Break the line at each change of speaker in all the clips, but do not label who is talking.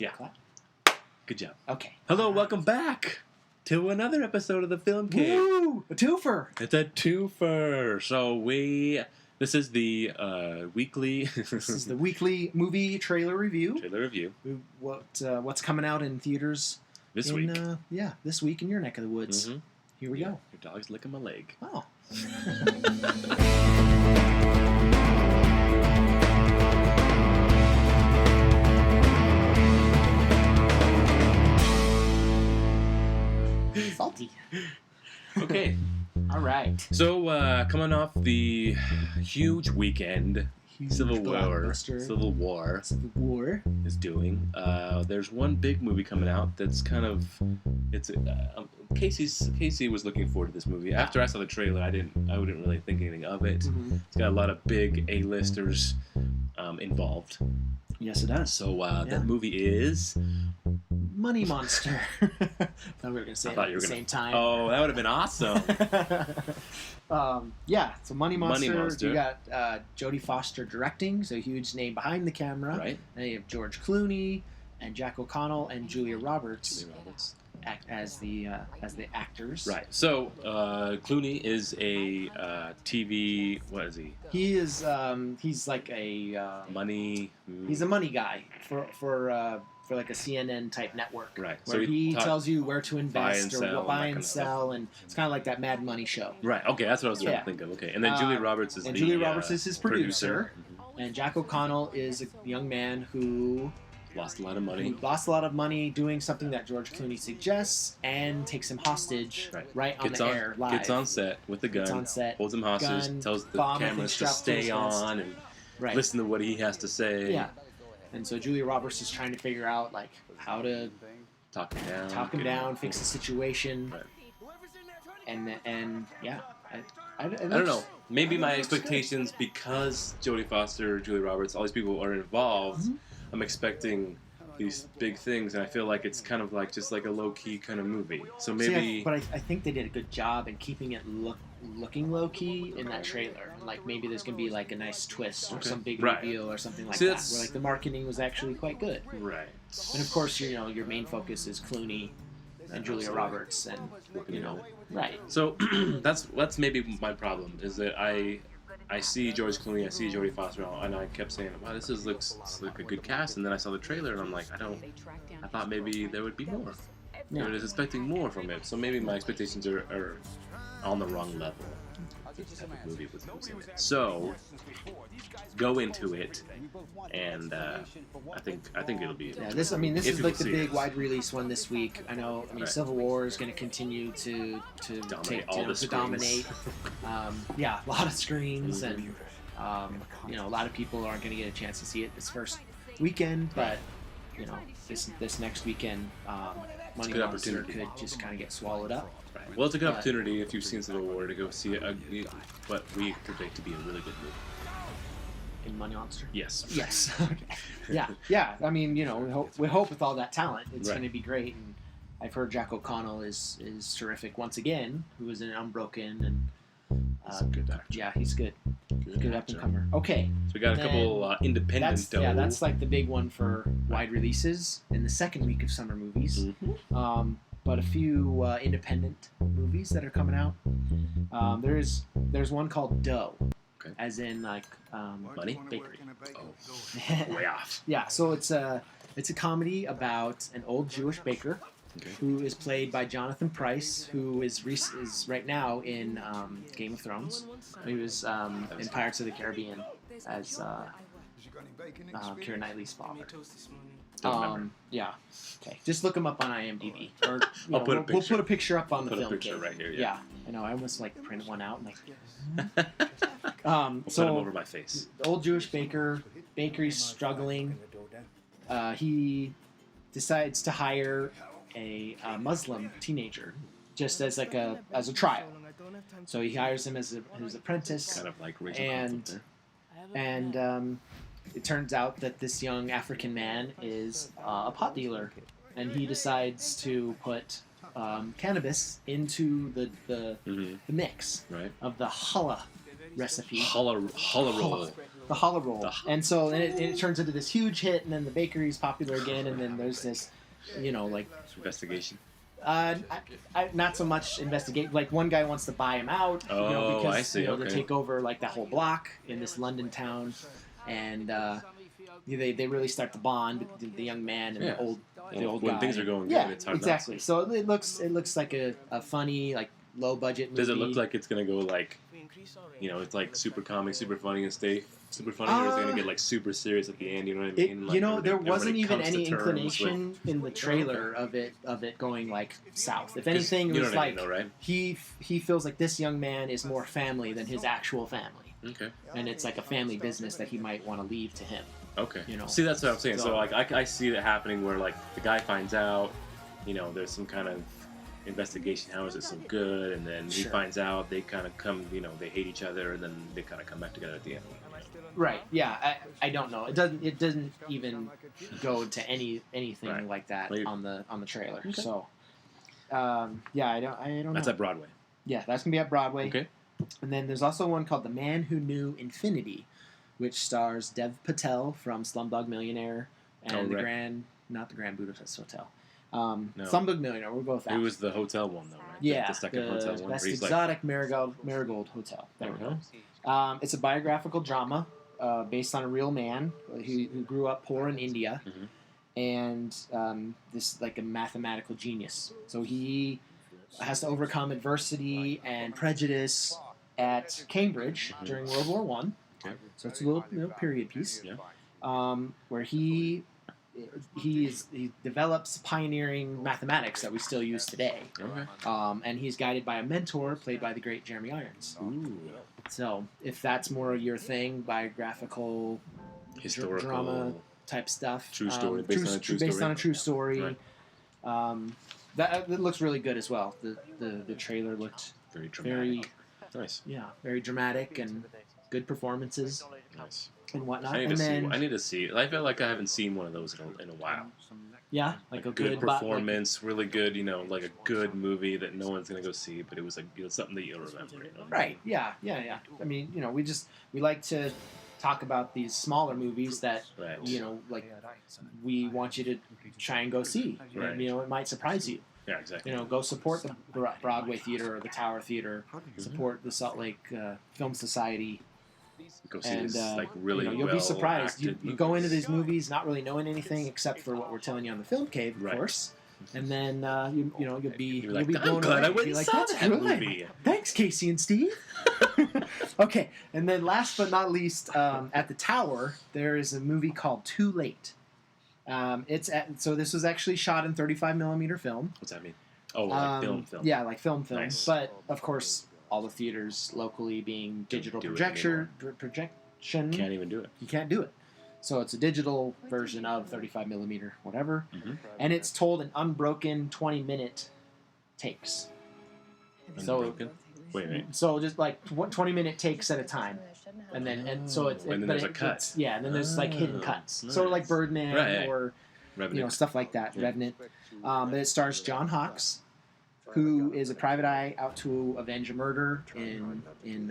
Yeah.
Clap.
Good job.
Okay.
Hello, welcome back to another episode of the Film Cave.
Woo! A twofer.
It's a twofer. So this is the weekly
This is the weekly movie trailer review.
trailer review
What's coming out in theaters
this week.
This week in your neck of the woods.
Mm-hmm.
Here we go.
Your dog's licking my leg.
Oh. Salty.
Okay.
All right.
So coming off the huge weekend, Civil War is doing. There's one big movie coming out that's kind of Casey was looking forward to this movie. After I saw the trailer, I wouldn't really think anything of it.
Mm-hmm.
It's got a lot of big A-listers involved.
Yes, it does.
So that movie is
Money Monster. I thought we were going to say it at the same time.
Oh, that would have been awesome.
So Money Monster. You got Jodie Foster directing, so huge name behind the camera.
Right.
Then you have George Clooney and Jack O'Connell and Julia Roberts. Act as the actors.
Right. So Clooney is a TV. What is he?
He is. He's like a
money.
He's a money guy for like a CNN type network.
Right.
Where
so
he tells you where to invest buy and sell,
and
it's kind of like that Mad Money show.
Right. Okay, that's what I was trying to think of. Okay, and then Julia Roberts is
his producer. Mm-hmm. And Jack O'Connell is a young man who
lost a lot of money.
Doing something that George Clooney suggests and takes him hostage right on the air live.
Gets on set with the gun, holds him hostage, tells the cameras to stay on and listen to what he has to say.
Yeah. And so Julia Roberts is trying to figure out like how to
talk him
down, fix the situation. Right. And yeah. I
don't know. Maybe my expectations, because Jodie Foster, Julia Roberts, all these people are involved, mm-hmm. I'm expecting these big things, and I feel like it's kind of like just like a low-key kind of movie. So maybe...
but I think they did a good job in keeping it looking low-key in that trailer. Like maybe there's going to be like a nice twist or some big reveal or something like that, where like the marketing was actually quite good.
Right.
And of course, your main focus is Clooney and Julia Roberts, and right.
So that's maybe my problem, is that I see George Clooney, I see Jodie Foster, and I kept saying, wow, this looks like a good cast, and then I saw the trailer, and I'm like, I thought maybe there would be more. I was expecting more from it, so maybe my expectations are on the wrong level. This type of movie was in it. So go into it, and I think it'll be.
Yeah, this is like the big wide release one this week. I know. Civil War is going to continue to dominate. A lot of screens, and a lot of people aren't going to get a chance to see it this first weekend, but this next weekend, Money Monster could just kind of get swallowed up.
Right. Well, it's a good opportunity if you've seen Civil War to go see what we predict to be a really good movie.
In Money Monster?
Yes.
Yes. Okay. Yeah. I mean, we hope with all that talent, it's going to be great. And I've heard Jack O'Connell is terrific once again, who was in Unbroken, and
he's a good actor.
Yeah, he's good. Good up and comer. Okay.
So we got a couple independent.
That's like the big one for wide releases in the second week of summer movies. Mm-hmm. But a few independent movies that are coming out. There's one called Dough, as in like
money
bakery.
Oh, way off.
Yeah, so it's a comedy about an old Jewish baker who is played by Jonathan Pryce, who is right now in Game of Thrones. He was in Pirates of the Caribbean as Keira Knightley's father. Yeah. Okay. Just look him up on IMDb, or we'll put a picture up on the film.
Put a picture right here.
Yeah. I know. I almost print one out and
we'll put him over my face.
The old Jewish bakery's struggling. He decides to hire a Muslim teenager just as a trial. So he hires him as his apprentice.
Kind of like raising conflict there.
And it turns out that this young African man is a pot dealer, and he decides to put cannabis into the mix of the challah recipe.
Challah roll.
The Hollow Roll. And so and
Roll.
it turns into this huge hit, and then the bakery's popular again, and then there's this, like
investigation.
Not so much investigate. Like one guy wants to buy him out,
Oh,
because
I see.
they take over like that whole block in this London town, and they really start to bond, the young man and the old
when
guy.
things are going good,
Yeah,
it's hard
exactly. So it looks like a funny, like low budget movie.
Does it look like it's gonna go like, it's like super comic, super funny, and stay super funny, or is it gonna get like super serious at the end? You know what I mean?
There wasn't even
comes to
any
terms
inclination in the trailer of it going like south. If anything, it was like
right?
he feels like this young man is more family than his actual family.
Okay.
And it's like a family business that he might want to leave to him.
Okay. See, that's what I'm saying. So like, I see it happening where like the guy finds out, there's some kind of investigation. How is it so good? And then he finds out. They kind of come. They hate each other, and then they kind of come back together at the end.
Right. Yeah. I don't know. It doesn't even go to anything like that on the trailer. Okay. So, yeah, I don't know.
That's at Broadway.
Yeah, that's gonna be at Broadway.
Okay.
And then there's also one called The Man Who Knew Infinity, which stars Dev Patel from Slumdog Millionaire and not the Grand Budapest Hotel. No. Slumdog Millionaire. We'll go with that.
It was the hotel one, though, right?
Yeah,
the second hotel one.
Best Exotic Marigold Hotel. There we go. It's a biographical drama based on a real man who grew up poor in India, and this like a mathematical genius. So he has to overcome adversity and prejudice at Cambridge during World War One. Okay. So it's a little period piece, where he develops pioneering mathematics that we still use today. Okay. And he's guided by a mentor played by the great Jeremy Irons.
Ooh.
So if that's more your thing, biographical,
historical
drama type stuff,
true story,
based on a true story. Right. That it looks really good as well. The trailer looked
very dramatic. Nice.
Yeah, very dramatic and good performances.
Nice.
And whatnot.
I need to see it. I feel like I haven't seen one of those in a while.
Yeah, like a good
performance, really good. Like a good movie that no one's gonna go see, but it was something that you'll remember.
Right. Yeah. I mean, we like to talk about these smaller movies that like we want you to try and go see. Right. And, it might surprise you.
Yeah, exactly.
Go support the Broadway Theater or the Tower Theater. Support the Salt Lake Film Society.
Go see this, really
you'll be surprised. You go into these movies not really knowing anything except for what we're telling you on the Film Cave, of course. And then you'll be blown away.
I went and saw that movie.
Thanks, Casey and Steve. Okay, and then last but not least, at the Tower there is a movie called Too Late. So this was actually shot in 35mm film.
What's that mean? Oh, like film.
Yeah, like film.
Nice.
But of course, all the theaters locally being digital projection.
Can't even do it.
You can't do it. So it's a digital version of 35mm, whatever. And it's told in unbroken 20-minute takes.
Unbroken? Wait a minute.
So just like 20-minute takes at a time. And then
there's a cut.
And then there's like hidden cuts. Nice. Sort of like Birdman or
Revenant.
Stuff like that. Yeah. Revenant. But it stars John Hawkes, who is a private eye out to avenge a murder in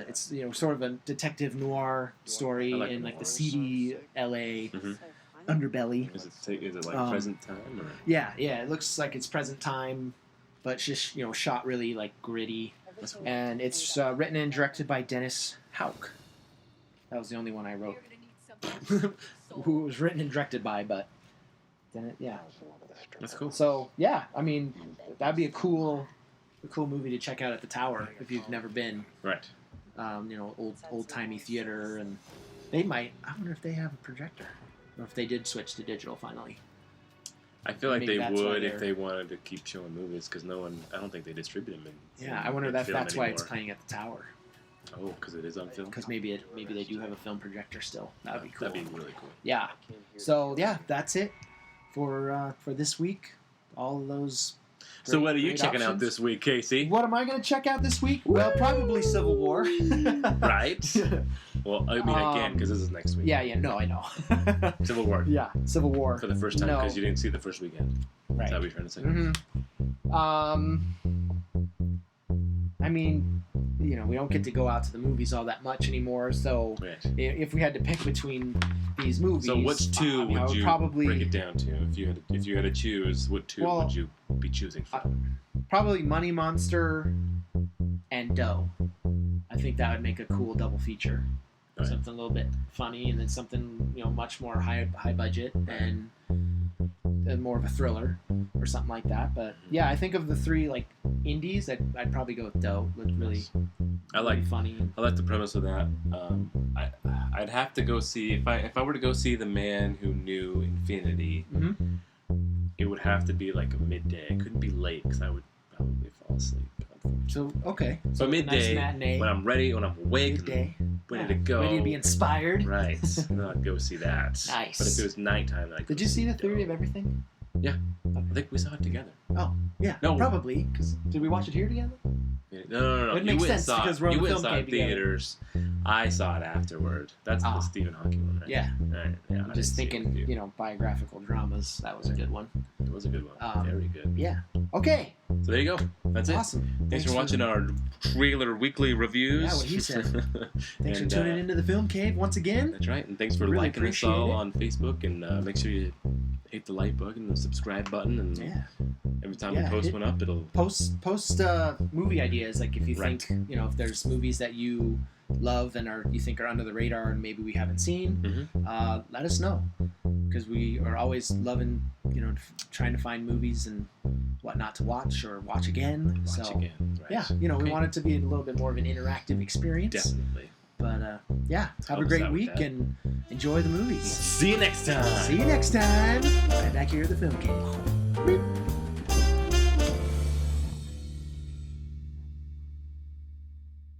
it's sort of a detective noir story in like the seedy LA underbelly.
Is it like present time? Or?
Yeah, it looks like it's present time, but just shot really like gritty. Cool. And it's written and directed by Dennis Houck. That was the only one I wrote. Who it was written and directed by, but then
that's cool.
So yeah, I mean that'd be a cool movie to check out at the Tower if you've never been.
Right.
Old timey theater, and they might. I wonder if they have a projector, or if they did switch to digital finally.
I feel like they would if they wanted to keep showing movies, because I don't think they distribute them.
I wonder if that's why it's playing at the Tower.
Oh, because it is on film.
Because maybe they do have a film projector still. That'd be cool.
That'd be really cool.
Yeah. So yeah, that's it for this week. All of those.
So what are you checking out this week, Casey?
What am I going to check out this week? Well, probably Civil War.
Right. Well, I mean, again, because this is next week.
Yeah. No, I know.
Civil War.
Yeah, Civil War.
For the first time, because you didn't see the first weekend.
Right.
Is that what you're trying to say?
Mm-hmm. I mean, we don't get to go out to the movies all that much anymore. So
Right.
if we had to pick between these movies,
So which two would you
probably
break it down to if you had to choose? What two
Well,
would you be choosing from?
probably Money Monster and Doe. I think that would make a cool double feature.
Right.
Something a little bit funny, and then something much more high budget and more of a thriller or something like that. But yeah, I think of the three like indies, I'd probably go with Doe. Looked really, really funny.
I like the premise of that. I'd have to go see if I were to go see The Man Who Knew Infinity.
Mm-hmm.
It would have to be like a midday. It couldn't be late because I would probably fall asleep.
So okay,
So
a
midday,
nice matinee,
when I'm ready, when I'm awake,
midday,
ready to go,
ready to be inspired.
right? Then I'd go see that.
Nice.
But if it was nighttime, then I'd go
Did you see The Theory
Doe.
of Everything?
Yeah, I think we saw it together.
Oh, yeah,
No.
probably. Because did we watch it here together?
No.
It
You
makes
went and
sense
saw
because
it.
we're on
You
the
went and
film
saw it in
game together.
theaters. I saw it afterward. That's the Stephen Hawking one, right?
Yeah.
Right. Yeah. I
I'm just
didn't see it with
thinking,
you.
biographical dramas. That was a good one.
It was a good one.
Um,
Very good.
Yeah. Okay.
So there you go. That's it.
Awesome.
Thanks for watching our trailer weekly reviews.
Yeah, what he said. Thanks for
And,
tuning into the Film Cave once again.
That's right. And thanks for
Really
liking us
appreciate
all
it.
on Facebook. And make sure you hit the like button and the subscribe button. And
Yeah.
every time
Yeah,
we post
hit-
one up, it'll...
Post movie ideas. Like if you
Right.
think, if there's movies that you love and you think are under the radar and maybe we haven't seen,
Mhm.
let us know. Because we are always loving, trying to find movies and whatnot to watch or watch again.
Watch
so,
again. Right.
yeah, we
Okay.
want it to be a little bit more of an interactive experience.
Definitely.
But yeah, have
Help
a
us
great
out with
week
that.
and enjoy the movies.
See you next time.
See you next time. Right back here at the Film Cave.